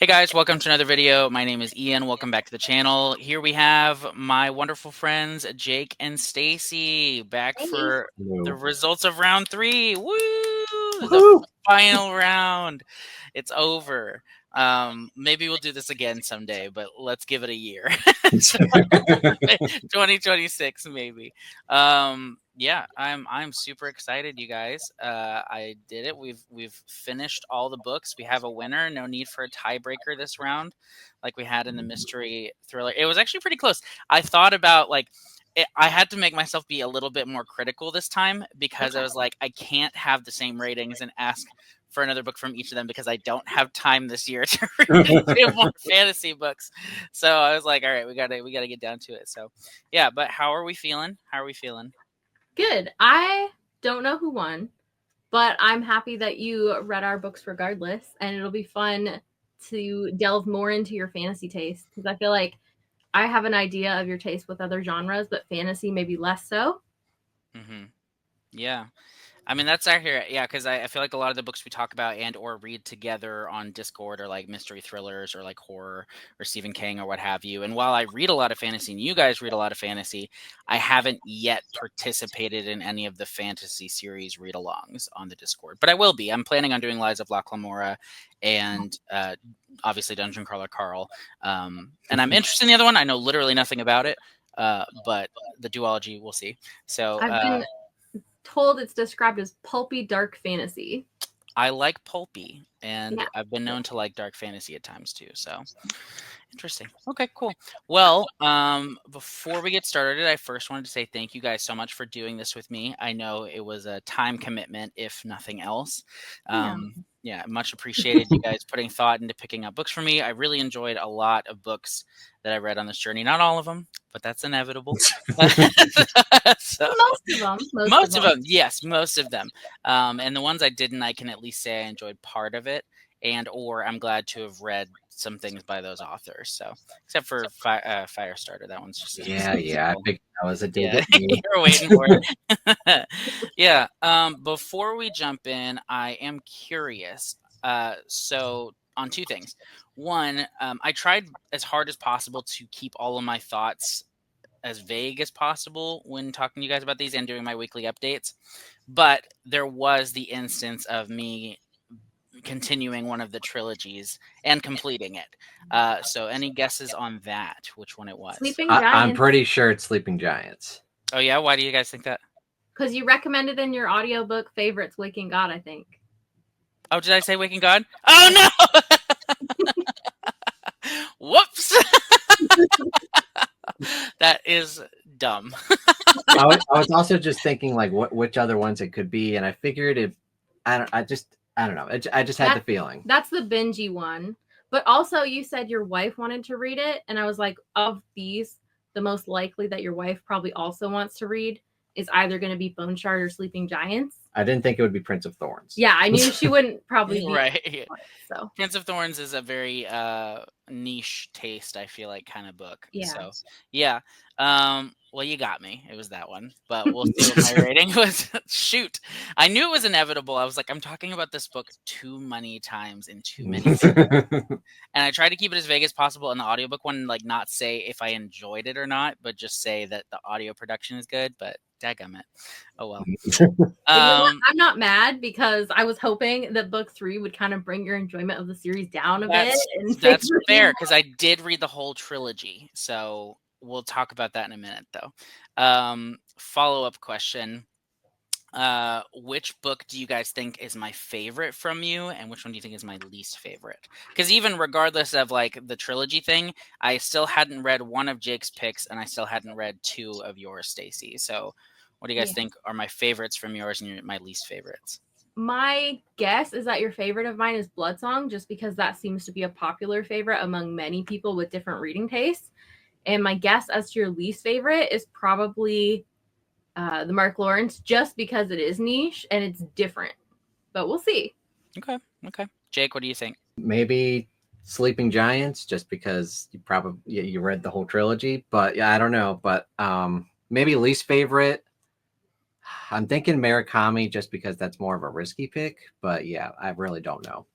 Hey guys, welcome to another video. My name is Ian. Welcome back to the channel. Here we have my wonderful friends Jake and Stacey back Hey. for the Hello. results of round 3. Woo! The Woohoo! final round. It's over. Maybe we'll do this again someday, but let's give it a year. 2026 maybe. Yeah, I'm super excited, you guys. I did it. We've finished all the books. We have a winner. No need for a tiebreaker this round, like we had in the mystery thriller. It was actually pretty close. I thought about I had to make myself be a little bit more critical this time because I was like, I can't have the same ratings and ask for another book from each of them because I don't have time this year to read 2 more fantasy books. So I was like, all right, we gotta get down to it. So yeah, but how are we feeling? How are we feeling? Good. I don't know who won, but I'm happy that you read our books regardless, and it'll be fun to delve more into your fantasy taste because I feel like I have an idea of your taste with other genres, but fantasy maybe less so. Mm-hmm. Yeah. I mean, that's accurate. Yeah, because I feel like a lot of the books we talk about and or read together on Discord are like mystery thrillers or like horror or Stephen King or what have you. And while I read a lot of fantasy and you guys read a lot of fantasy, I haven't yet participated in any of the fantasy series read-alongs on the Discord. But I will be. I'm planning on doing Lies of La Clamora and obviously Dungeon Crawler Carl. And I'm interested in the other one. I know literally nothing about it, but the duology, we'll see. So I've been told it's described as pulpy dark fantasy. I like pulpy, and Yeah. I've been known to like dark fantasy at times too. So interesting. Okay, cool. Well, before we get started, I first wanted to say thank you guys so much for doing this with me. I know it was a time commitment, if nothing else. Yeah, much appreciated you guys putting thought into picking up books for me. I really enjoyed a lot of books that I read on this journey. Not all of them, but that's inevitable. So, Most of them. most of them, yes, most of them. And the ones I didn't, I can at least say I enjoyed part of it, and or I'm glad to have read some things by those authors. So, except for Firestarter, that one's just Yeah, I figured that was a dig yeah, at me. you're waiting for it. Yeah. Before we jump in, I am curious. So on 2 things. One, I tried as hard as possible to keep all of my thoughts as vague as possible when talking to you guys about these and doing my weekly updates. But there was the instance of me continuing one of the trilogies and completing it. So any guesses on that? Which one it was? Sleeping I'm Giants. pretty sure it's Sleeping Giants. Oh yeah, why do you guys think that? Because you recommended in your audiobook favorites Waking God, I think. Oh, did I say Waking God? Oh no! Whoops! That is dumb. I was also just thinking like which other ones it could be, and I figured it. I don't know. I just had the feeling. That's the bingey one. But also, you said your wife wanted to read it, and I was like, of these, the most likely that your wife probably also wants to read is either going to be Boneshard or Sleeping Giants. I didn't think it would be Prince of Thorns. Yeah, I knew she wouldn't probably be right. So Prince of Thorns is a very niche taste, I feel like, kind of book. Yeah. So yeah. Well, you got me. It was that one, but we'll see what my rating was. Shoot, I knew it was inevitable. I was like, I'm talking about this book too many times in too many and I tried to keep it as vague as possible in the audiobook one, like not say if I enjoyed it or not, but just say that the audio production is good. But dadgummit. Oh well. I'm not mad because I was hoping that book 3 would kind of bring your enjoyment of the series down a bit. That's fair because I did read the whole trilogy, so we'll talk about that in a minute, though. Follow-up question. Which book do you guys think is my favorite from you, and which one do you think is my least favorite? Because even regardless of like the trilogy thing, I still hadn't read one of Jake's picks, and I still hadn't read 2 of yours, Stacey. So, what do you guys think are my favorites from yours and my least favorites? My guess is that your favorite of mine is Bloodsong, just because that seems to be a popular favorite among many people with different reading tastes. And my guess as to your least favorite is probably the Mark Lawrence, just because it is niche and it's different. But we'll see. Okay. Jake, what do you think? Maybe Sleeping Giants, just because you read the whole trilogy. But yeah, I don't know. But maybe least favorite. I'm thinking Murakami, just because that's more of a risky pick. But yeah, I really don't know.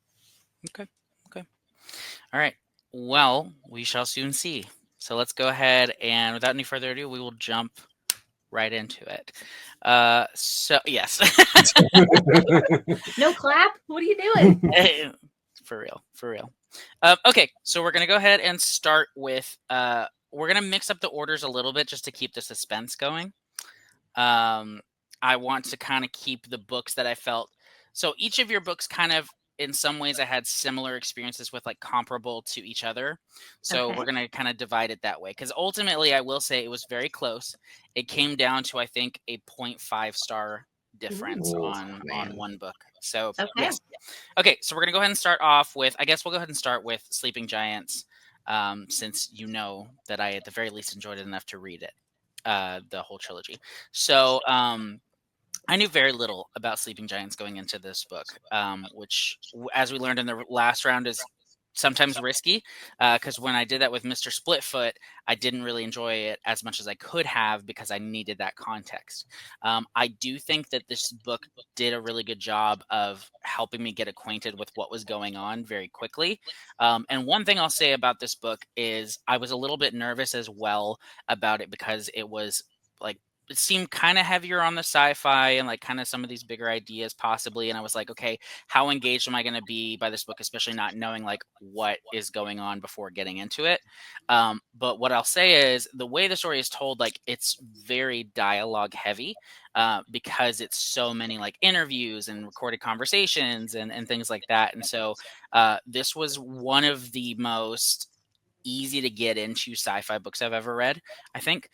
Okay. All right. Well, we shall soon see. So let's go ahead and without any further ado, we will jump right into it. So yes. No clap. What are you doing? For real, for real. Okay, so we're gonna go ahead and start with. We're gonna mix up the orders a little bit just to keep the suspense going. I want to kind of keep the books that I felt. So each of your books kind of in some ways I had similar experiences with, like comparable to each other. So we're Okay. going to kind of divide it that way because ultimately I will say it was very close. It came down to I think a 0.5 star difference Ooh, on man. one book. So Okay. yes. Okay, so we're going to go ahead and start off with, I guess we'll go ahead and start with Sleeping Giants, since you know that I at the very least enjoyed it enough to read it, the whole trilogy. So I knew very little about Sleeping Giants going into this book, which, as we learned in the last round, is sometimes risky. Because when I did that with Mr. Splitfoot, I didn't really enjoy it as much as I could have because I needed that context. I do think that this book did a really good job of helping me get acquainted with what was going on very quickly. And one thing I'll say about this book is I was a little bit nervous as well about it because it was like it seemed kind of heavier on the sci-fi and like kind of some of these bigger ideas possibly, and I was like, okay, how engaged am I going to be by this book, especially not knowing like what is going on before getting into it. But what I'll say is the way the story is told, like it's very dialogue heavy, because it's so many like interviews and recorded conversations and things like that. And so this was one of the most easy to get into sci-fi books I've ever read, I think.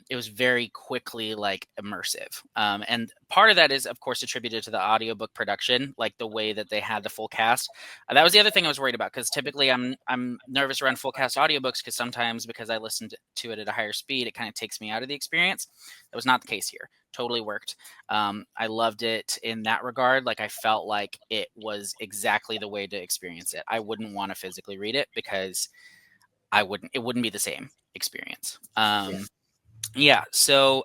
It was very quickly like immersive. And part of that is of course attributed to the audiobook production, like the way that they had the full cast. That was the other thing I was worried about because typically I'm nervous around full cast audiobooks because sometimes because I listened to it at a higher speed, it kind of takes me out of the experience. That was not the case here. Totally worked. I loved it in that regard. Like I felt like it was exactly the way to experience it. I wouldn't want to physically read it because it wouldn't be the same experience. Yeah. So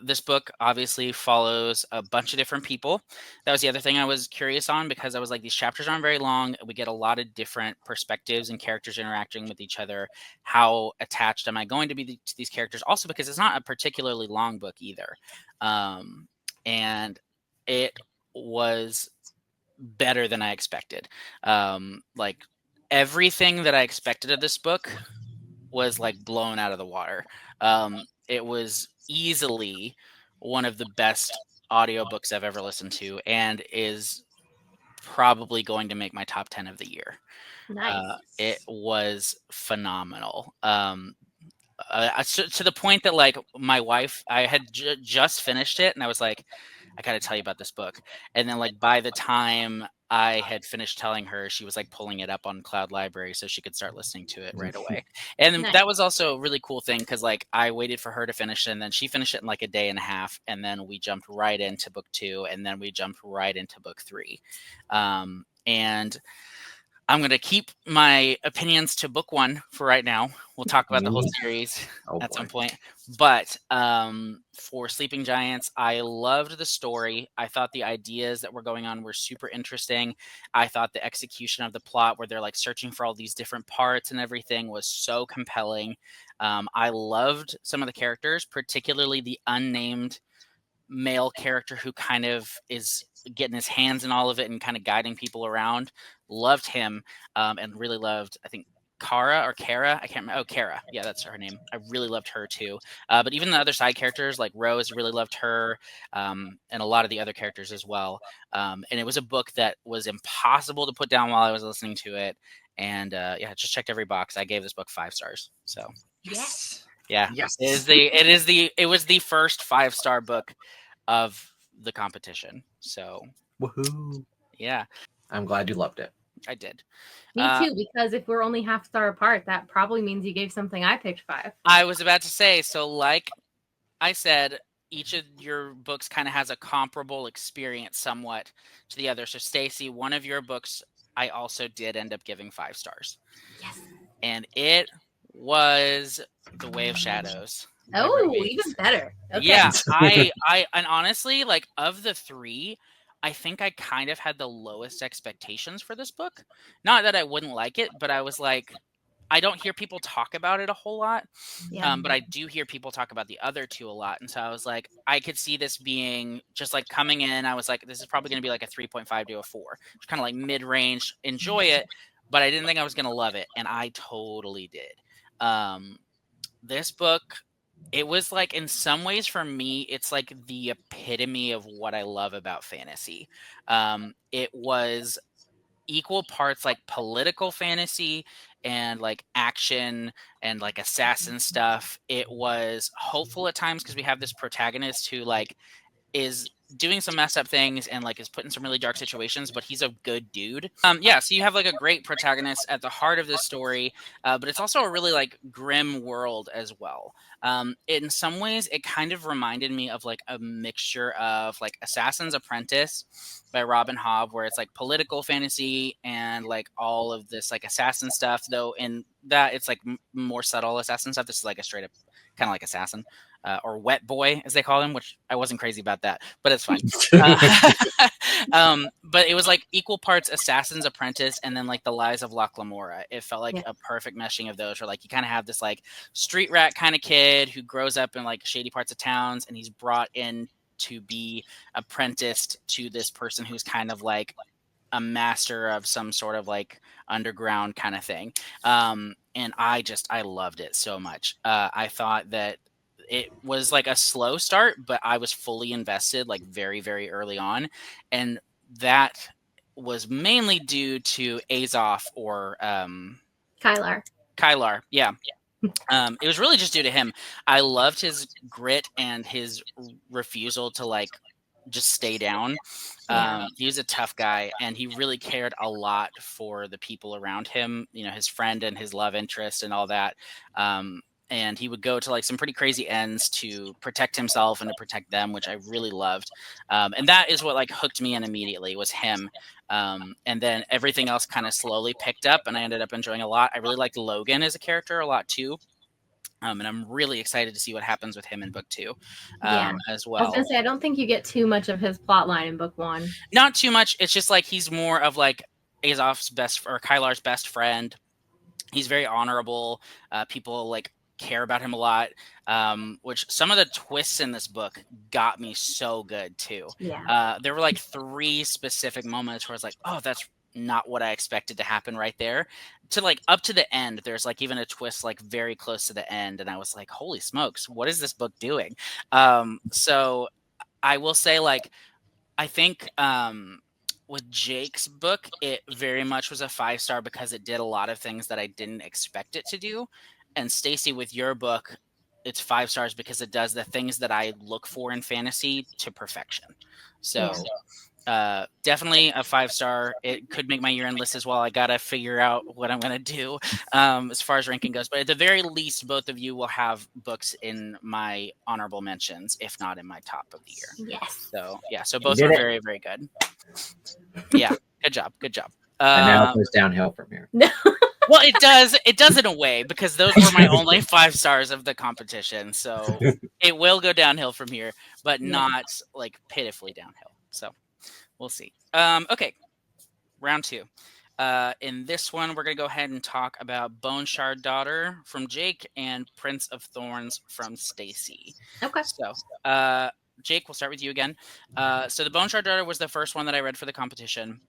this book obviously follows a bunch of different people. That was the other thing I was curious on because I was like, these chapters aren't very long. We get a lot of different perspectives and characters interacting with each other. How attached am I going to be to these characters? Also, because it's not a particularly long book either. And it was better than I expected. Like everything that I expected of this book was like blown out of the water. It was easily one of the best audiobooks I've ever listened to and is probably going to make my top 10 of the year. Nice. It was phenomenal. To the point that like my wife, I had just finished it and I was like, I got to tell you about this book. And then like by the time I had finished telling her, she was like pulling it up on Cloud Library so she could start listening to it right away. And Nice. that was also a really cool thing because like I waited for her to finish it and then she finished it in like a day and a half. And then we jumped right into book 2 and then we jumped right into book 3. And I'm going to keep my opinions to book 1 for right now. We'll talk about the whole series at some point. But for Sleeping Giants, I loved the story. I thought the ideas that were going on were super interesting. I thought the execution of the plot where they're like searching for all these different parts and everything was so compelling. I loved some of the characters, particularly the unnamed male character who kind of is getting his hands in all of it and kind of guiding people around. Loved him, and really loved, I think, Kara or Kara. I can't remember. Oh, Kara. Yeah, that's her name. I really loved her too. But even the other side characters like Rose, really loved her, and a lot of the other characters as well. And it was a book that was impossible to put down while I was listening to it. And yeah, just checked every box. I gave this book 5 stars. So Yes. yeah, Yes. it was the first 5-star book of the competition. So Woohoo. yeah, I'm glad you loved it. I did. Me too, because if we're only half star apart, that probably means you gave something I picked 5. I was about to say, so like I said, each of your books kind of has a comparable experience somewhat to the other. So Stacey, one of your books I also did end up giving 5 stars. Yes. And it was The Way of Shadows. Oh, even better. Okay. Yeah, and honestly, like of the 3, I think I kind of had the lowest expectations for this book. Not that I wouldn't like it, but I was like, I don't hear people talk about it a whole lot. Yeah. But I do hear people talk about the other two a lot. And so I was like, I could see this being just like coming in. I was like, this is probably going to be like a 3.5 to a 4, kind of like mid range, enjoy it. But I didn't think I was going to love it. And I totally did. This book, it was like, in some ways for me, it's like the epitome of what I love about fantasy. It was equal parts like political fantasy and like action and like assassin stuff. It was hopeful at times because we have this protagonist who like is doing some messed up things and like is put in some really dark situations, but he's a good dude. Yeah, so you have like a great protagonist at the heart of this story, but it's also a really like grim world as well. In some ways, it kind of reminded me of like a mixture of like Assassin's Apprentice by Robin Hobb, where it's like political fantasy and like all of this like assassin stuff, though in that it's like more subtle assassin stuff. This is like a straight up kind of like assassin. Or wet boy, as they call him, which I wasn't crazy about that, but it's fine. But it was like equal parts Assassin's Apprentice and then like The Lies of Locke Lamora. It felt like a perfect meshing of those, where like you kind of have this like street rat kind of kid who grows up in like shady parts of towns, and he's brought in to be apprenticed to this person who's kind of like a master of some sort of like underground kind of thing. And I loved it so much. I thought that it was like a slow start, but I was fully invested like very, very early on. And that was mainly due to Azoff or Kylar. Yeah. It was really just due to him. I loved his grit and his refusal to like just stay down. He was a tough guy, and he really cared a lot for the people around him, you know, his friend and his love interest and all that. And he would go to like some pretty crazy ends to protect himself and to protect them, which I really loved. And that is what like hooked me in immediately, was him. And then everything else kind of slowly picked up, and I ended up enjoying a lot. I really liked Logan as a character a lot too. And I'm really excited to see what happens with him in book 2 as well. I was gonna say, I don't think you get too much of his plot line in book 1. Not too much. It's just like he's more of like Azoff's Kylar's best friend. He's very honorable. People like care about him a lot, which some of the twists in this book got me so good too. There were like 3 specific moments where I was like, oh, that's not what I expected to happen right there, to like up to the end. There's like even a twist like very close to the end, and I was like, holy smokes, what is this book doing? So I will say, like, I think with Jake's book, it very much was a 5-star because it did a lot of things that I didn't expect it to do. And Stacey, with your book, it's 5 stars because it does the things that I look for in fantasy to perfection. So definitely a 5-star. It could make my year-end list as well. I got to figure out what I'm going to do as far as ranking goes. But at the very least, both of you will have books in my honorable mentions, if not in my top of the year. Yes. So, yeah. So both are very, very good. Yeah. Good job. Good job. And now it goes downhill from here. Well, it does in a way, because those were my only 5 stars of the competition. So it will go downhill from here, but not like pitifully downhill. So we'll see. Okay. Round 2. In this one, we're going to go ahead and talk about Boneshard Daughter from Jake and Prince of Thorns from Stacey. Okay. So, Jake, we'll start with you again. So the Boneshard Daughter was the first one that I read for the competition.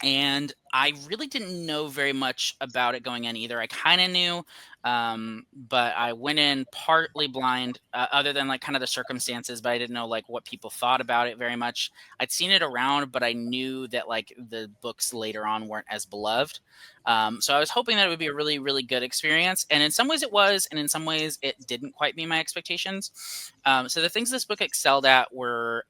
And I really didn't know very much about it going in either. I kind of knew, but I went in partly blind, other than like kind of the circumstances, but I didn't know like what people thought about it very much. I'd seen it around, but I knew that like the books later on weren't as beloved. So I was hoping that it would be a really, really good experience. And in some ways it was, and in some ways it didn't quite meet my expectations. So the things this book excelled at were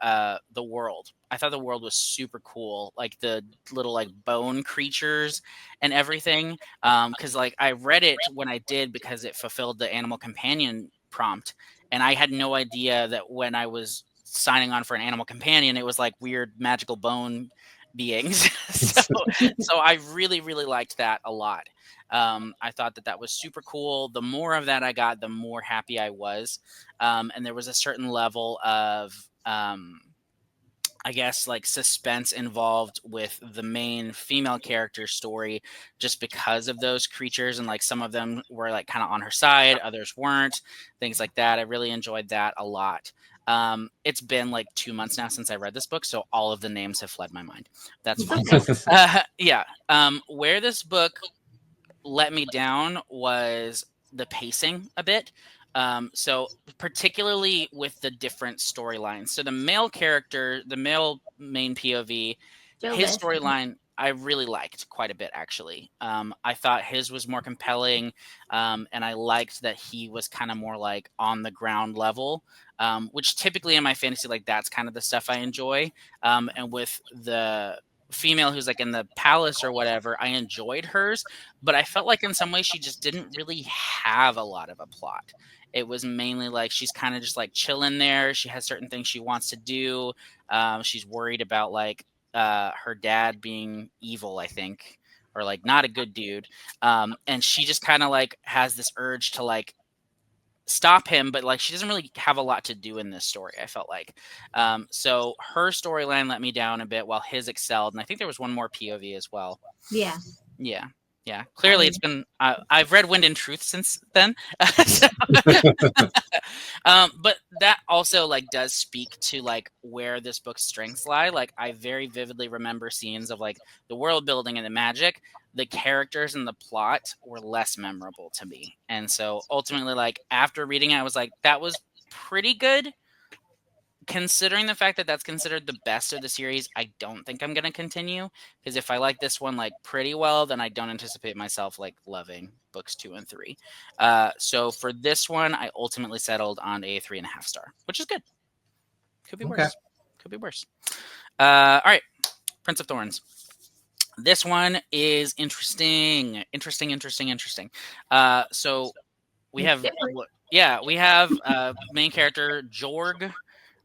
the world. I thought the world was super cool, like the little like bone creatures and everything. Because like I read it when I did because it fulfilled the animal companion prompt, and I had no idea that when I was signing on for an animal companion, it was like weird magical bone beings. So I really, really liked that a lot. I thought that was super cool. The more of that I got, the more happy I was. And there was a certain level of I guess, like suspense involved with the main female character story just because of those creatures, and like some of them were like kind of on her side, others weren't, things like that. I really enjoyed that a lot. It's been like 2 months now since I read this book, so all of the names have fled my mind. That's fine. Yeah. Where this book let me down was the pacing a bit. So particularly with the different storylines. So the male character, the male main POV, Joe his Bessie. storyline I really liked quite a bit actually. I thought his was more compelling, and I liked that he was kind of more like on the ground level, which typically in my fantasy, like that's kind of the stuff I enjoy. And with the female who's like in the palace or whatever, I enjoyed hers, but I felt like in some ways she just didn't really have a lot of a plot. It was mainly like she's kind of just like chilling there. She has certain things she wants to do. She's worried about like her dad being evil, I think, or like not a good dude. And she just kind of like has this urge to like stop him, but like she doesn't really have a lot to do in this story, I felt like. So her storyline let me down a bit while his excelled. And I think there was one more POV as well. Yeah. Yeah. Yeah. Clearly it's been, I've read Wind and Truth since then. But that also like does speak to like where this book's strengths lie. Like I very vividly remember scenes of like the world building and the magic. The characters and the plot were less memorable to me. And so ultimately, like after reading it, I was like, that was pretty good. Considering the fact that that's considered the best of the series, I don't think I'm going to continue, because if I like this one like pretty well, then I don't anticipate myself like loving books 2 and 3. So for this one, I ultimately settled on a 3.5 star, which is good. Could be worse. Could be worse. All right, Prince of Thorns. This one is interesting. So we have, we have main character Jorg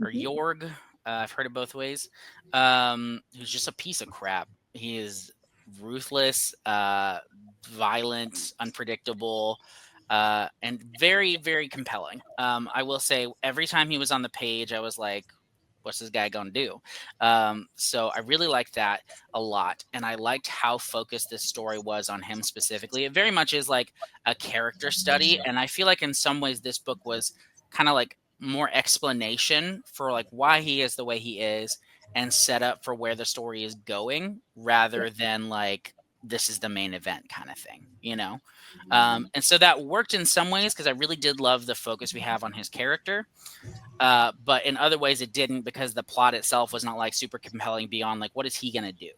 or Jorg. I've heard it both ways. Who's just a piece of crap. He is ruthless, violent, unpredictable, and very, very compelling. I will say every time he was on the page, I was like, what's this guy gonna do? So I really liked that a lot, and I liked how focused this story was on him specifically. It very much is like a character study, and I feel like in some ways this book was kind of like more explanation for like why he is the way he is, and set up for where the story is going, rather than like this is the main event kind of thing, you know? And so that worked in some ways because I really did love the focus we have on his character. But in other ways it didn't, because the plot itself was not like super compelling beyond like what is he gonna do.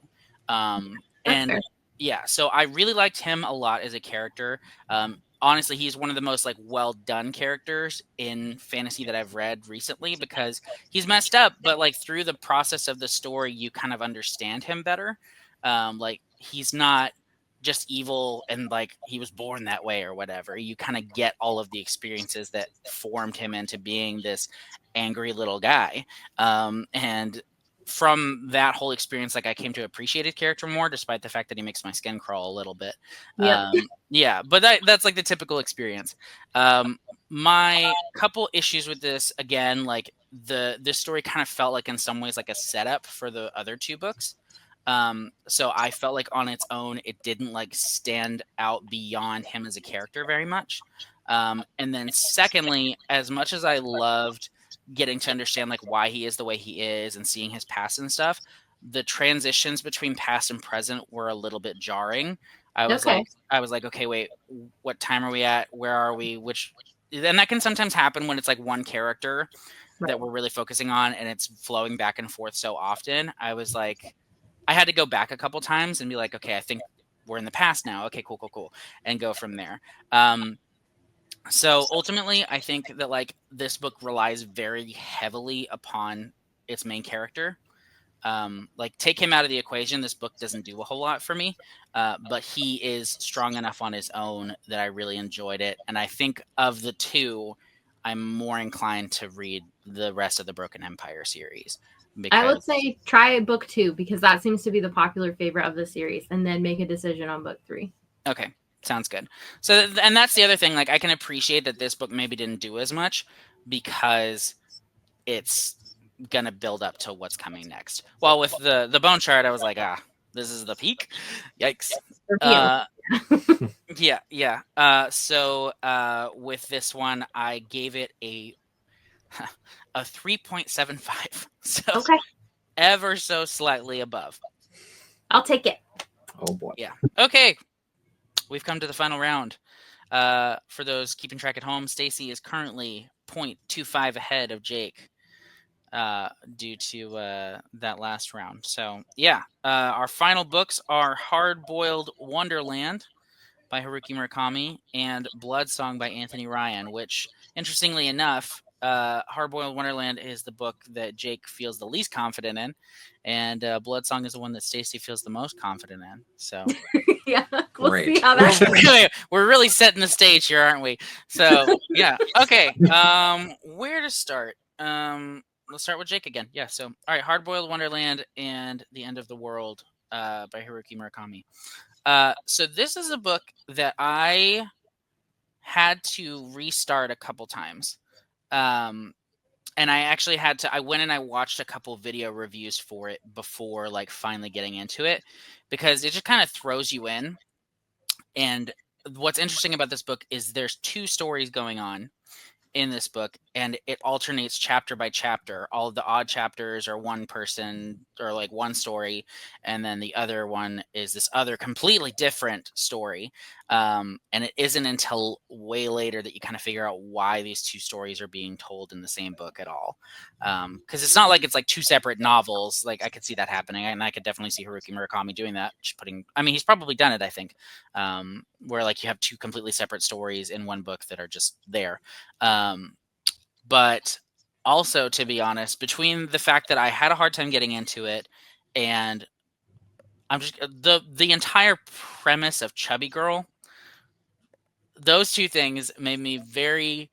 And fair. Yeah, so I really liked him a lot as a character. Honestly, he's one of the most like well done characters in fantasy that I've read recently, because he's messed up, but like through the process of the story you kind of understand him better. Like he's not just evil and like he was born that way or whatever. You kind of get all of the experiences that formed him into being this angry little guy. And from that whole experience, like I came to appreciate his character more, despite the fact that he makes my skin crawl a little bit. Yeah, but that's like the typical experience. My couple issues with this, again, like this story kind of felt like in some ways like a setup for the other two books. So I felt like on its own, it didn't like stand out beyond him as a character very much. And then secondly, as much as I loved getting to understand like why he is the way he is and seeing his past and stuff, the transitions between past and present were a little bit jarring. I was like, okay, wait, what time are we at? Where are we? And that can sometimes happen when it's like one character that we're really focusing on and it's flowing back and forth so often. I was like, I had to go back a couple times and be like, okay, I think we're in the past now. Okay, cool. And go from there. So ultimately, I think that like this book relies very heavily upon its main character. Like take him out of the equation, this book doesn't do a whole lot for me. But he is strong enough on his own that I really enjoyed it. And I think of the two, I'm more inclined to read the rest of the Broken Empire series. I would say try book 2, because that seems to be the popular favorite of the series, and then make a decision on book 3. Okay, sounds good. So, and that's the other thing. Like, I can appreciate that this book maybe didn't do as much because it's gonna build up to what's coming next. While with the Boneshard, I was like, this is the peak. Yikes. Yeah. So with this one, I gave it a 3.75. So Okay. ever so slightly above. I'll take it. Oh boy. Yeah. Okay. We've come to the final round. For those keeping track at home, Stacey is currently 0.25 ahead of Jake due to that last round. So, yeah, our final books are Hard Boiled Wonderland by Haruki Murakami and Blood Song by Anthony Ryan, which, interestingly enough, Hard Boiled Wonderland is the book that Jake feels the least confident in, and Blood Song is the one that Stacey feels the most confident in. So, yeah, we'll Great. see how that we're really setting the stage here, aren't we? So, yeah, okay. Where to start? Let's start with Jake again. Yeah. So, all right, Hard Boiled Wonderland and The End of the World by Haruki Murakami. So this is a book that I had to restart a couple times. And I actually I went and I watched a couple video reviews for it before like finally getting into it, because it just kind of throws you in. And what's interesting about this book is there's two stories going on in this book, and it alternates chapter by chapter. All of the odd chapters are one person or like one story, and then the other one is this other completely different story. And it isn't until way later that you kind of figure out why these two stories are being told in the same book at all. Because it's not like it's like two separate novels. Like I could see that happening, and I could definitely see Haruki Murakami doing that. Just he's probably done it, I think, where like you have two completely separate stories in one book that are just there. But also, to be honest, between the fact that I had a hard time getting into it and I'm just the entire premise of Chubby Girl, those two things made me very.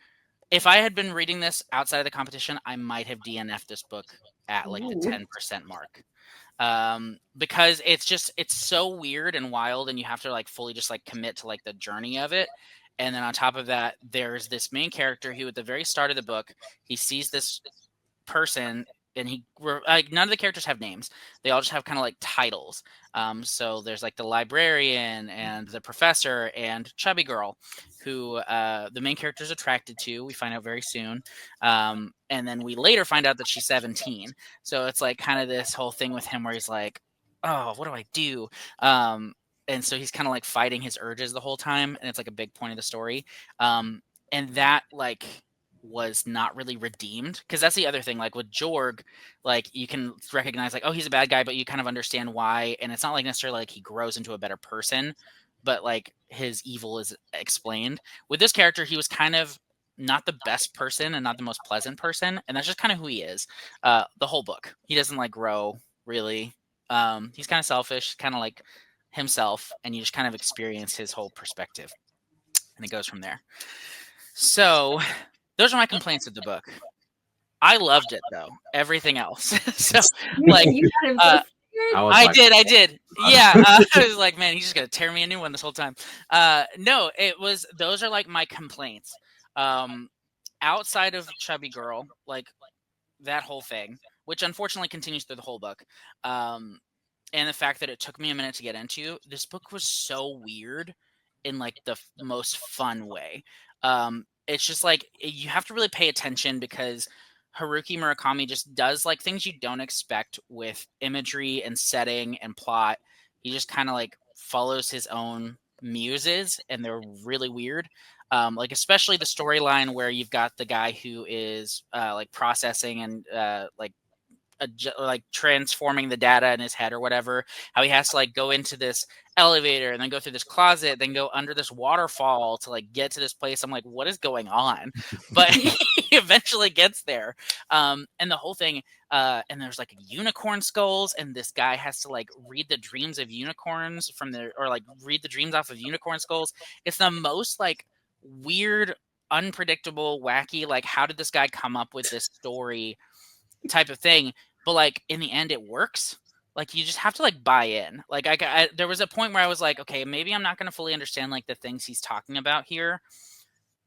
If I had been reading this outside of the competition, I might have DNF'd this book at like the 10% mark. Because it's so weird and wild, and you have to like fully just like commit to like the journey of it. And then on top of that, there's this main character who at the very start of the book, he sees this person, and none of the characters have names. They all just have kind of like titles. So there's like the librarian and the professor and Chubby Girl, who the main character is attracted to. We find out very soon. And then we later find out that she's 17. So it's like kind of this whole thing with him where he's like, oh, what do I do? And so he's kind of like fighting his urges the whole time. And it's like a big point of the story. And that like was not really redeemed, because that's the other thing. Like with Jorg, like you can recognize like, oh, he's a bad guy, but you kind of understand why. And it's not like necessarily like he grows into a better person, but like his evil is explained. With this character, he was kind of not the best person and not the most pleasant person, and that's just kind of who he is. The whole book, he doesn't like grow really. He's kind of selfish, kind of like himself, and you just kind of experience his whole perspective, and it goes from there. So those are my complaints of the book. I loved it though. Everything else. So like I did. Yeah. I was like, man, he's just gonna tear me a new one this whole time. No, those are like my complaints. Outside of Chubby Girl, like that whole thing, which unfortunately continues through the whole book. And the fact that it took me a minute to get into, this book was so weird in like the most fun way. It's just like you have to really pay attention, because Haruki Murakami just does like things you don't expect with imagery and setting and plot. He just kind of like follows his own muses, and they're really weird. Like especially the storyline where you've got the guy who is like processing and like transforming the data in his head or whatever, how he has to like go into this elevator and then go through this closet, then go under this waterfall to like get to this place. I'm like, what is going on? But he eventually gets there. And the whole thing, and there's like unicorn skulls, and this guy has to like read the dreams of unicorns read the dreams off of unicorn skulls. It's the most like weird, unpredictable, wacky, like how did this guy come up with this story type of thing. But like in the end it works. Like you just have to like buy in. Like there was a point where I was like, okay, maybe I'm not going to fully understand like the things he's talking about here,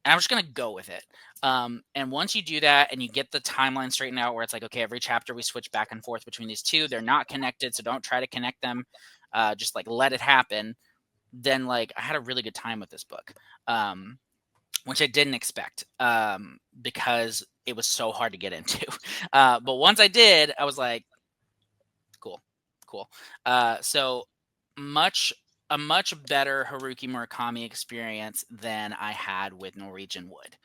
And I'm just going to go with it. And once you do that and you get the timeline straightened out where it's like, okay, every chapter we switch back and forth between these two, they're not connected, so don't try to connect them. Just like let it happen. Then like I had a really good time with this book, which I didn't expect because it was so hard to get into. But once I did, I was like, cool. So a much better Haruki Murakami experience than I had with Norwegian Wood,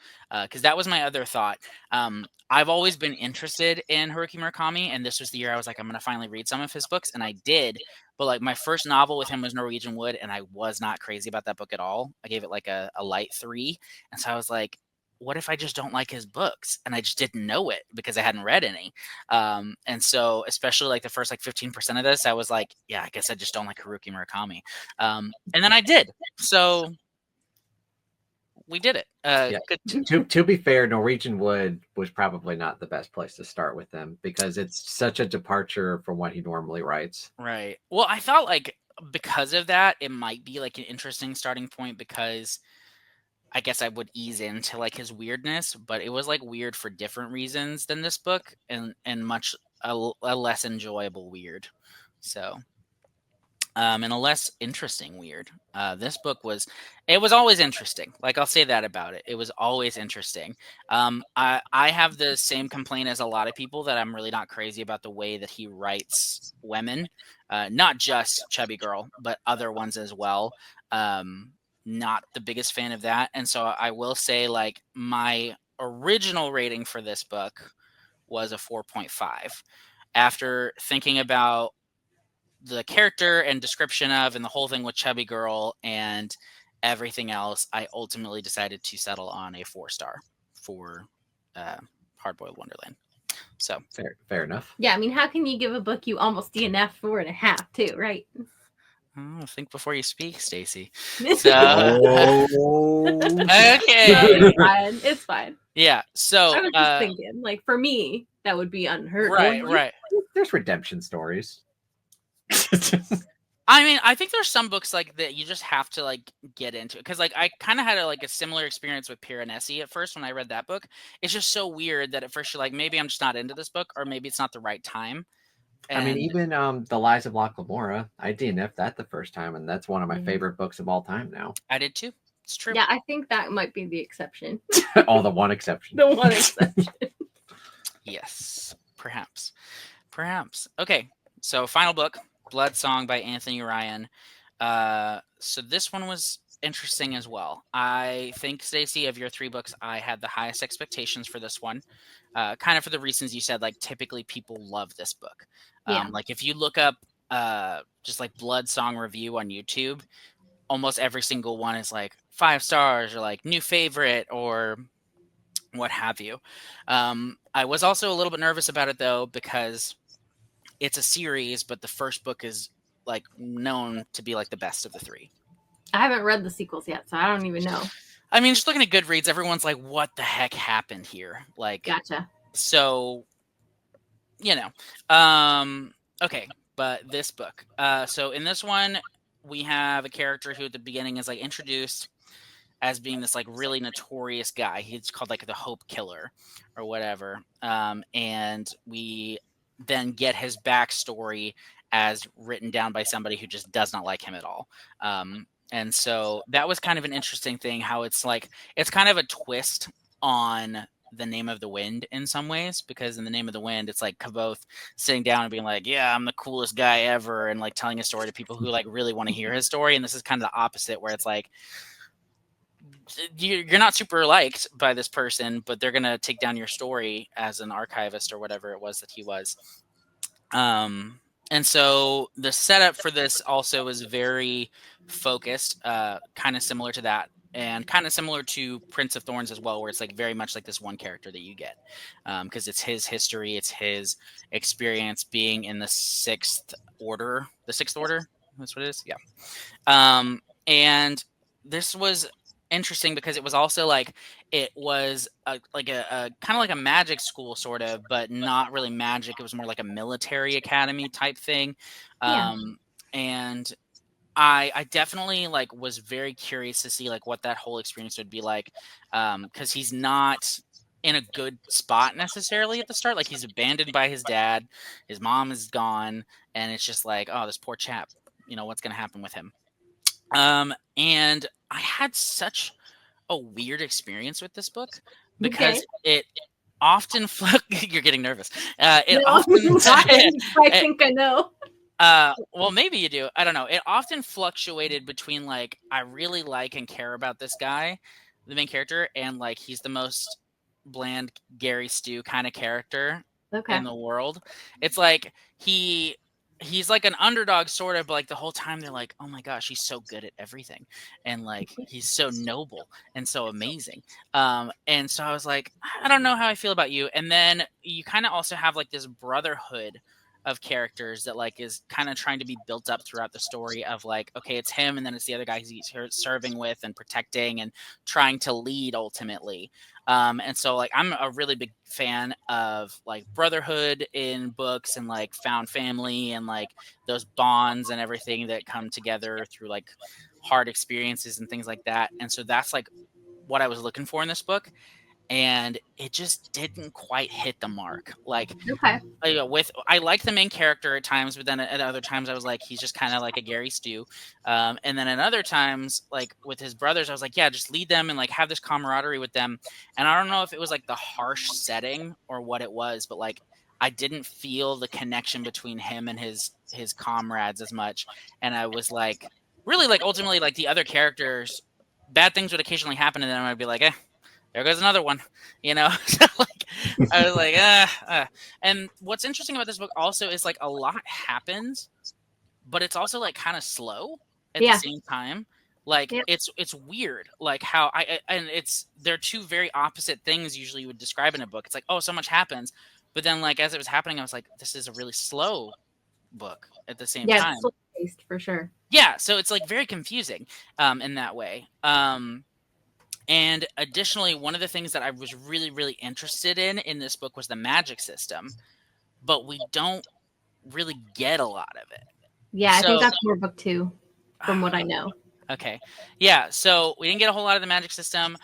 because that was my other thought. I've always been interested in Haruki Murakami, and this was the year I was like, I'm going to finally read some of his books, and I did. But like my first novel with him was Norwegian Wood, and I was not crazy about that book at all. I gave it like a light 3, and so I was like, what if I just don't like his books? And I just didn't know it because I hadn't read any. And so especially like the first like 15% of this, I was like, yeah, I guess I just don't like Haruki Murakami. And then I did. So we did it. To be fair, Norwegian Wood was probably not the best place to start with him because it's such a departure from what he normally writes. Right. Well, I thought like because of that, it might be like an interesting starting point because I guess I would ease into like his weirdness, but it was like weird for different reasons than this book, and much a less enjoyable weird. So, and a less interesting weird. This book was always interesting. Like I'll say that about it. It was always interesting. I have the same complaint as a lot of people that I'm really not crazy about the way that he writes women, not just Chubby Girl, but other ones as well. Not the biggest fan of that. And so I will say like my original rating for this book was a 4.5. After thinking about the character and description of and the whole thing with Chubby Girl and everything else, I ultimately decided to settle on a 4-star for Hardboiled Wonderland. So fair enough. Yeah, I mean, how can you give a book you almost DNF 4.5 too, right? Oh, think before you speak, Stacey. So, okay. No, it's fine. Yeah. So I was just thinking, like for me, that would be unheard of. Right. There's redemption stories. I mean, I think there's some books like that you just have to like get into it because like I kind of had a similar experience with Piranesi at first when I read that book. It's just so weird that at first you're like, maybe I'm just not into this book, or maybe it's not the right time. And I mean, even The Lies of Locke Lamora, I DNF'd that the first time, and that's one of my favorite books of all time now. I did too. It's true. Yeah, I think that might be the exception. The one exception. The one exception. Yes, perhaps. Okay, so final book, Blood Song by Anthony Ryan. So this one was interesting as well. I think, Stacey, of your 3 books, I had the highest expectations for this one. Kind of for the reasons you said, like typically people love this book. Like if you look up just like Blood Song review on YouTube, almost every single one is like 5 stars or like new favorite or what have you. I was also a little bit nervous about it though, because it's a series, but the first book is like known to be like the best of the 3. I haven't read the sequels yet, so I don't even know. I mean, just looking at Goodreads, everyone's like, what the heck happened here? Like, gotcha. So, okay, but this book. So in this one, we have a character who at the beginning is like introduced as being this like really notorious guy. He's called like the Hope Killer or whatever. And we then get his backstory as written down by somebody who just does not like him at all. And so that was kind of an interesting thing, how it's kind of a twist on The Name of the Wind in some ways, because in The Name of the Wind, it's like Kavoth sitting down and being like, yeah, I'm the coolest guy ever, and like telling a story to people who like really want to hear his story. And this is kind of the opposite, where it's like, you're not super liked by this person, but they're going to take down your story as an archivist or whatever it was that he was. And so the setup for this also is very focused, kind of similar to that, and kind of similar to Prince of Thorns as well, where it's like very much like this one character that you get, because it's his history, it's his experience being in the Sixth Order. That's what it is. Yeah. And this was interesting because it was also like it was a kind of like a magic school sort of, but not really magic. It was more like a military academy type thing. And I definitely like was very curious to see like what that whole experience would be like, because he's not in a good spot necessarily at the start. Like he's abandoned by his dad, his mom is gone, and it's just like, oh, this poor chap. You know what's going to happen with him. And I had such a weird experience with this book Okay. because it often you're getting nervous. It No, often I think I know. well, maybe you do. I don't know. It often fluctuated between like I really like and care about this guy, the main character, and like he's the most bland Gary Stu kind of character Okay. in the world. It's like he's like an underdog sort of, but like the whole time they're like, oh my gosh, he's so good at everything, and like he's so noble and so amazing. And so I was like, I don't know how I feel about you. And then you kind of also have like this brotherhood of characters that like is kind of trying to be built up throughout the story of like, okay, it's him and then it's the other guy he's serving with and protecting and trying to lead ultimately. And so like I'm a really big fan of like brotherhood in books and like found family and like those bonds and everything that come together through like hard experiences and things like that. And so that's like what I was looking for in this book, and it just didn't quite hit the mark. Like Okay. I like the main character at times, but then at other times I was like, he's just kind of like a Gary Stew. And then at other times, like with his brothers, I was like, yeah, just lead them and like have this camaraderie with them. And I don't know if it was like the harsh setting or what it was, but like I didn't feel the connection between him and his comrades as much. And I was like, really like ultimately like the other characters, bad things would occasionally happen, and then I'd be like, there goes another one, you know. So like I was like, And what's interesting about this book also is like a lot happens, but it's also like kind of slow at the same time. Like it's weird, like how and they're two very opposite things usually you would describe in a book. It's like, oh, so much happens, but then like as it was happening, I was like, this is a really slow book at the same time. Slow paced for sure. Yeah, so it's like very confusing in that way. And additionally, one of the things that I was really, really interested in this book was the magic system, but we don't really get a lot of it. Yeah, I think that's more book 2, from what I know. Okay. Yeah, so we didn't get a whole lot of the magic system.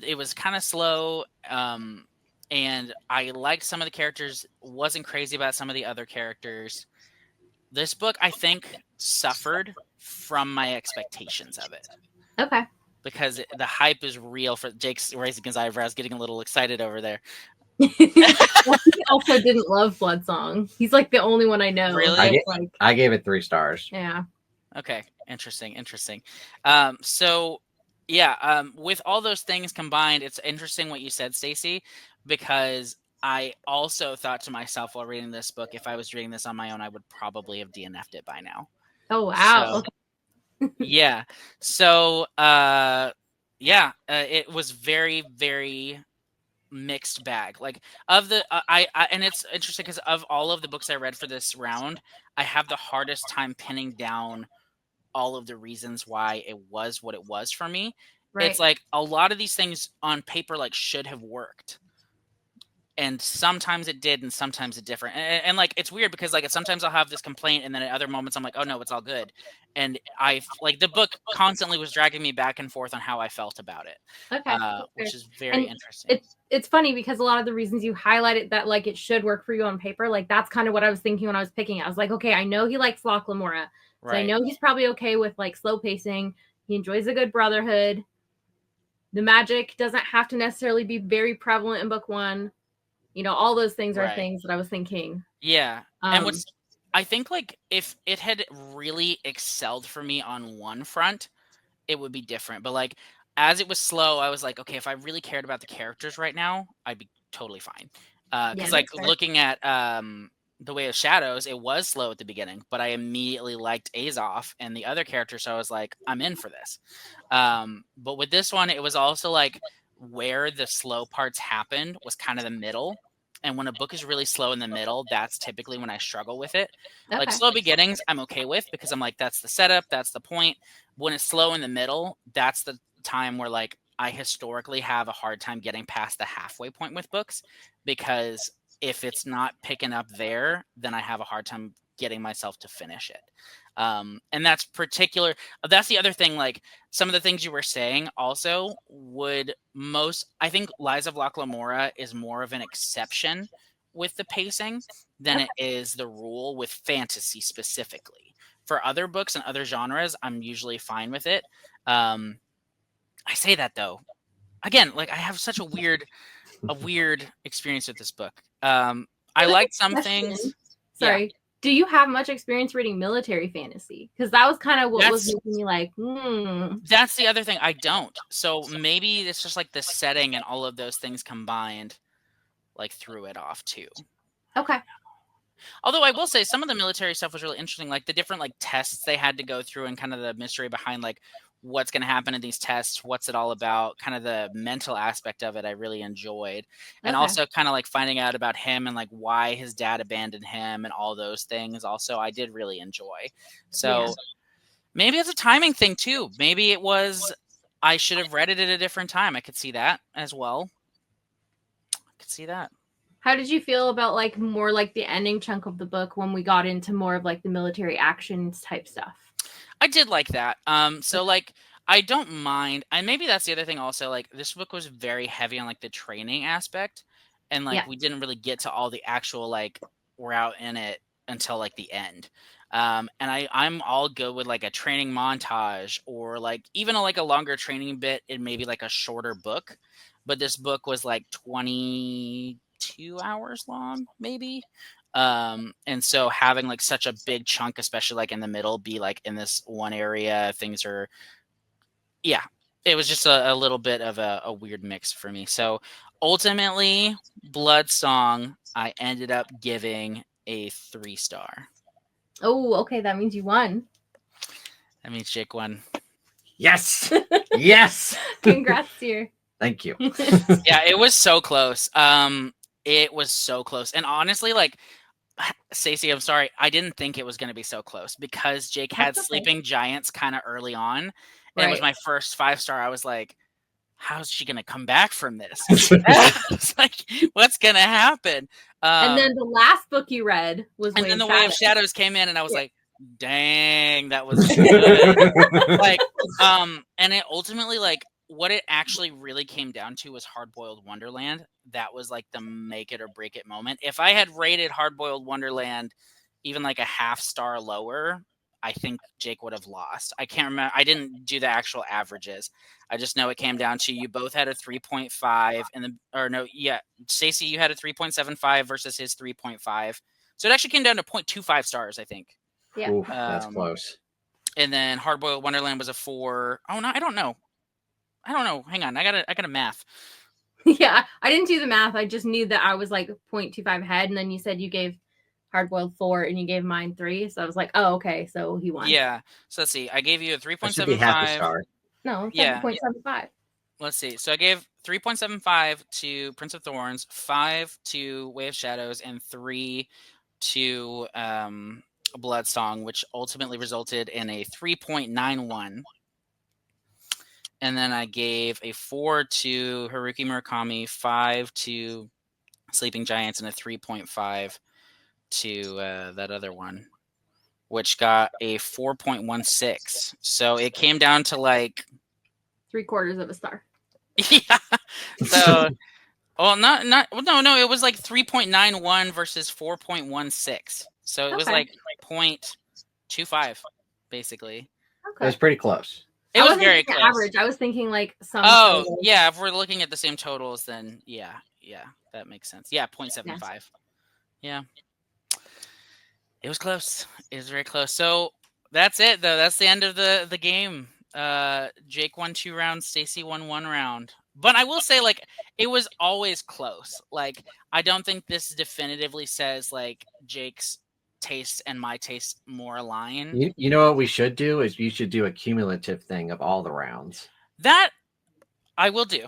It was kind of slow, and I liked some of the characters, wasn't crazy about some of the other characters. This book, I think, suffered from my expectations of it. Okay. Because the hype is real. For Jake's raising his eyebrows, getting a little excited over there. He also didn't love Bloodsong. He's like the only one I know. Really? I gave it 3 stars. Yeah. Okay. Interesting. So yeah, with all those things combined, it's interesting what you said, Stacey, because I also thought to myself while reading this book, if I was reading this on my own, I would probably have DNF'd it by now. Oh wow. So, okay. Yeah. So, it was very, very mixed bag. Like of the, and it's interesting because of all of the books I read for this round, I have the hardest time pinning down all of the reasons why it was what it was for me. Right. It's like a lot of these things on paper like should have worked. And sometimes it did, and sometimes it different. And like it's weird because like sometimes I'll have this complaint, and then at other moments I'm like, oh no, it's all good. And I like the book constantly was dragging me back and forth on how I felt about it. Okay. Which is very interesting. It's funny because a lot of the reasons you highlighted that like it should work for you on paper, like that's kind of what I was thinking when I was picking it. I was like, okay, I know he likes Loch Lamora. So I know he's probably okay with like slow pacing. He enjoys a good brotherhood. The magic doesn't have to necessarily be very prevalent in book 1. You know, all those things are things that I was thinking. Yeah. And I think like if it had really excelled for me on one front, it would be different. But like as it was slow, I was like, okay, if I really cared about the characters right now, I'd be totally fine. Because like looking at The Way of Shadows, it was slow at the beginning, but I immediately liked Azoth and the other characters, so I was like, I'm in for this. But with this one, it was also like where the slow parts happened was kind of the middle. And when a book is really slow in the middle, that's typically when I struggle with it. Okay. Like slow beginnings, I'm okay with because I'm like, that's the setup, that's the point. When it's slow in the middle, that's the time where like I historically have a hard time getting past the halfway point with books, because if it's not picking up there, then I have a hard time getting myself to finish it. And that's the other thing, like some of the things you were saying also I think Lies of Locke Lamora is more of an exception with the pacing than it is the rule with fantasy specifically. For other books and other genres, I'm usually fine with it. I say that though. Again, like I have such a weird experience with this book. I liked some things. Sorry. Yeah. Do you have much experience reading military fantasy? Because that was kind of what was making me like, That's the other thing. I don't. So maybe it's just like the setting and all of those things combined, like threw it off too. Okay. Although I will say some of the military stuff was really interesting, like the different like tests they had to go through and kind of the mystery behind like what's going to happen in these tests, what's it all about, kind of the mental aspect of it I really enjoyed. And also kind of like finding out about him and like why his dad abandoned him and all those things also I did really enjoy. So maybe it's a timing thing too. Maybe it was I should have read it at a different time. I could see that as well. I could see that. How did you feel about like more like the ending chunk of the book when we got into more of like the military actions type stuff? I did like that. So like I don't mind. And maybe that's the other thing also, like this book was very heavy on like the training aspect. And like we didn't really get to all the actual like we're out in it until like the end. And I'm all good with like a training montage or like even like a longer training bit in maybe like a shorter book. But this book was like 22 hours long, maybe. And so having like such a big chunk, especially like in the middle, be like in this one area, things are, it was just a little bit of a weird mix for me. So ultimately, Blood Song, I ended up giving a 3-star. Oh, okay. That means you won. That means Jake won. Yes. Yes. Congrats, dear. Thank you. Yeah, it was so close. It was so close. And honestly, like, Stacey, I'm sorry. I didn't think it was going to be so close because Jake had Sleeping Giants kind of early on. And it was my first 5-star. I was like, how's she going to come back from this? I was like, what's going to happen? And then the last book you read was and Way then the of Way of Shadows came in and I was like, dang, that was good. Like, and it ultimately, like, what it actually really came down to was Hard-Boiled Wonderland. That was like the make it or break it moment. If I had rated Hard-Boiled Wonderland even like a 1/2-star lower, I think Jake would have lost. I can't remember. I didn't do the actual averages. I just know it came down to you both had a 3.5 Stacey, you had a 3.75 versus his 3.5. So it actually came down to 0.25 stars, I think. Yeah. Oof, that's close. And then Hard-Boiled Wonderland was a 4. Oh no, I don't know. Hang on. I gotta math. Yeah, I didn't do the math. I just knew that I was like 0.25 ahead, and then you said you gave Hard-Boiled 4 and you gave mine 3. So I was like, oh, okay, so he won. Yeah. So let's see. I gave you a 3.75. 1/2 No, 7.75. Let's see. So I gave 3.75 to Prince of Thorns, 5 to Way of Shadows, and 3 to Blood Song, which ultimately resulted in a 3.91. And then I gave a 4 to Haruki Murakami, 5 to Sleeping Giants, and a 3.5 to that other one, which got a 4.16. So it came down to like 3/4 of a star. Yeah. So, well, no, it was like 3.91 versus 4.16. So it was like 0.25, basically. Okay. It was pretty close. It was very close. Average. I was thinking like some. Oh, yeah. If we're looking at the same totals, then yeah, that makes sense. Yeah, 0.75. Yeah. It was close. It was very close. So that's it, though. That's the end of the game. Jake won 2 rounds. Stacey won 1 round. But I will say, like, it was always close. Like, I don't think this definitively says like Jake's taste and my taste more align. You know what we should do is you should do a cumulative thing of all the rounds. That I will do.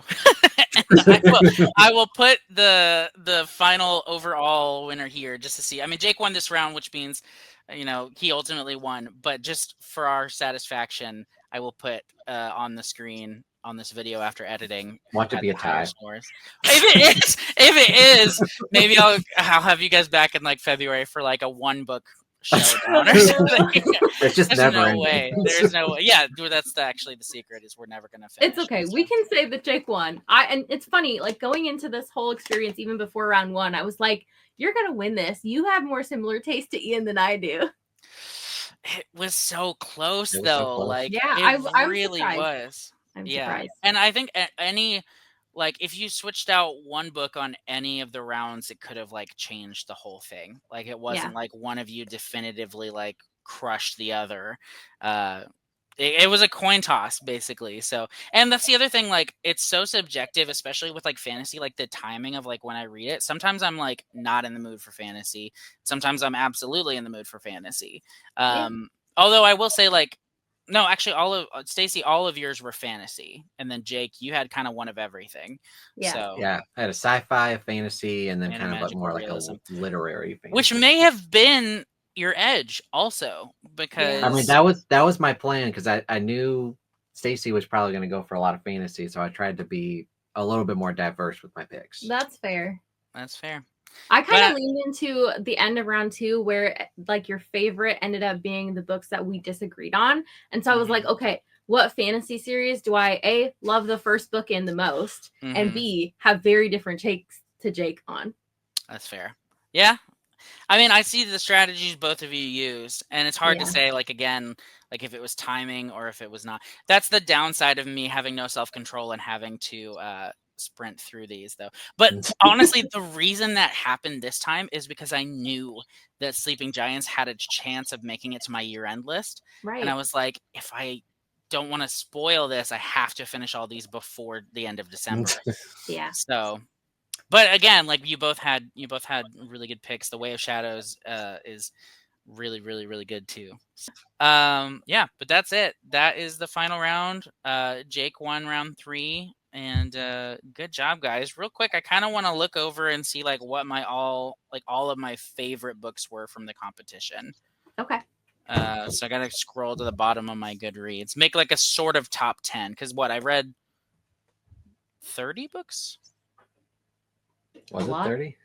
I will put the final overall winner here just to see. I mean, Jake won this round, which means, he ultimately won. But just for our satisfaction, I will put on the screen on this video after editing. Want to be a tie? Scores. If it is, maybe I'll have you guys back in like February for like a 1 book show down or something. It's just There's never no ending. way. There's no way. Yeah, that's actually the secret is we're never gonna finish. It's okay. We can say that Jake won. And it's funny, like going into this whole experience, even before round one, I was like, "You're gonna win this. You have more similar taste to Ian than I do." It was so close, It was so though. close. Like, Yeah, it I'm really surprised. was. I'm Yeah, surprised. and I think any like if you switched out one book on any of the rounds, it could have like changed the whole thing. Like it wasn't like one of you definitively like crushed the other. It was a coin toss basically. So, and that's the other thing. Like it's so subjective, especially with like fantasy. Like the timing of like when I read it. Sometimes I'm like not in the mood for fantasy. Sometimes I'm absolutely in the mood for fantasy. Although I will say like. No, actually, all of Stacey, all of yours were fantasy, and then Jake, you had kind of one of everything. Yeah. So Yeah, I had a sci-fi, a fantasy, and then And a kind of like magical more like realism. a literary fantasy. which may have been your edge, also because I mean, that was my plan because I knew Stacey was probably going to go for a lot of fantasy, so I tried to be a little bit more diverse with my picks. That's fair. That's fair. I kind of leaned into the end of round two where like your favorite ended up being the books that we disagreed on. And so I was like, okay, what fantasy series do I A, love the first book in the most, and B, have very different takes to Jake on? That's fair. Yeah. I mean, I see the strategies both of you used, and it's hard to say, like, again, like if it was timing or if it was not. That's the downside of me having no self-control and having to sprint through these, though. But honestly, the reason that happened this time is because I knew that Sleeping Giants had a chance of making it to my year-end list. Right. And I was like, if I don't want to spoil this, I have to finish all these before the end of December. Yeah. So... But again, like you both had really good picks. The Way of Shadows is really, really, really good too. Yeah, but that's it. That is the final round. Jake won round 3, and good job, guys. Real quick, I kind of want to look over and see like what all of my favorite books were from the competition. Okay. So I gotta scroll to the bottom of my Goodreads, make like a sort of top 10 because I read 30 books. Was it 30?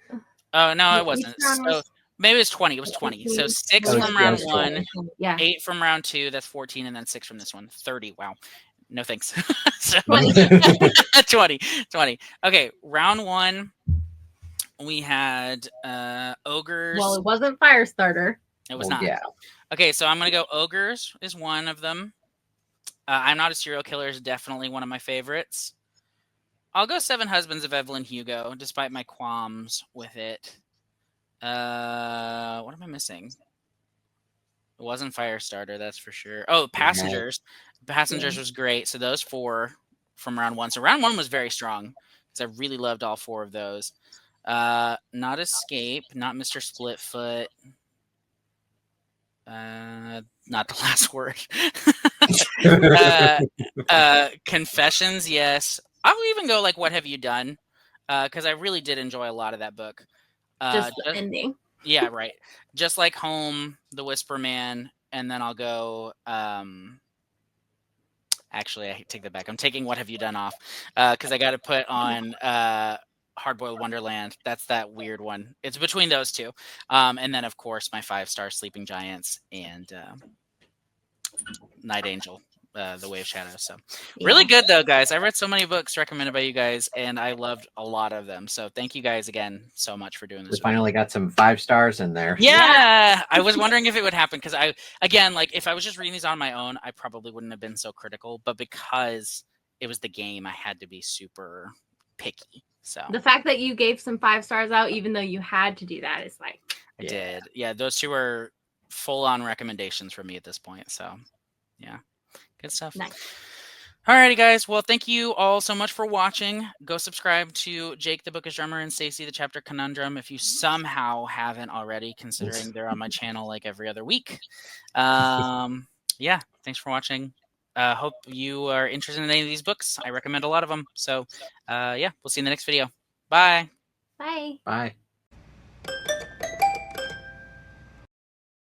Oh, no, it wasn't. So maybe it was 20. It was 20. So 6 from round 1, 8 from round 2. That's 14, and then 6 from this one. 30. Wow. No thanks. 20. Okay, round 1, we had Ogres. Well, it wasn't Firestarter. It was not. Yeah. Okay, so I'm going to go Ogres is one of them. I'm Not a Serial Killer is definitely one of my favorites. I'll go 7 Husbands of Evelyn Hugo, despite my qualms with it. What am I missing? It wasn't Firestarter, that's for sure. Oh, Passengers. Passengers was great. So those 4 from round 1. So round 1 was very strong because I really loved all 4 of those. Not Escape, not Mr. Splitfoot. Not The Last Word. Confessions, yes. I'll even go like What Have You Done? Because I really did enjoy a lot of that book. Just the ending. Yeah, right. Just Like Home, The Whisper Man, and then I'll go. Actually, I take that back. I'm taking What Have You Done off because I got to put on Hardboiled Wonderland. That's that weird one. It's between those 2, and then of course my 5-star Sleeping Giants and Night Angel. The Way of Shadows. So really good though, guys. I read so many books recommended by you guys, and I loved a lot of them. So thank you guys again so much for doing this. We finally got some 5 stars in there. Yeah, I was wondering if it would happen because like if I was just reading these on my own, I probably wouldn't have been so critical. But because it was the game, I had to be super picky. So the fact that you gave some 5 stars out, even though you had to do that, is like I did. Yeah, those 2 are full-on recommendations from me at this point. So yeah. Good stuff. Nice. Alrighty, guys. Well, thank you all so much for watching. Go subscribe to Jake the Bookish Drummer and Stacey the Chapter Conundrum if you somehow haven't already, considering they're on my channel like every other week. Yeah, thanks for watching. Hope you are interested in any of these books. I recommend a lot of them. So, yeah, we'll see you in the next video. Bye. Bye. Bye.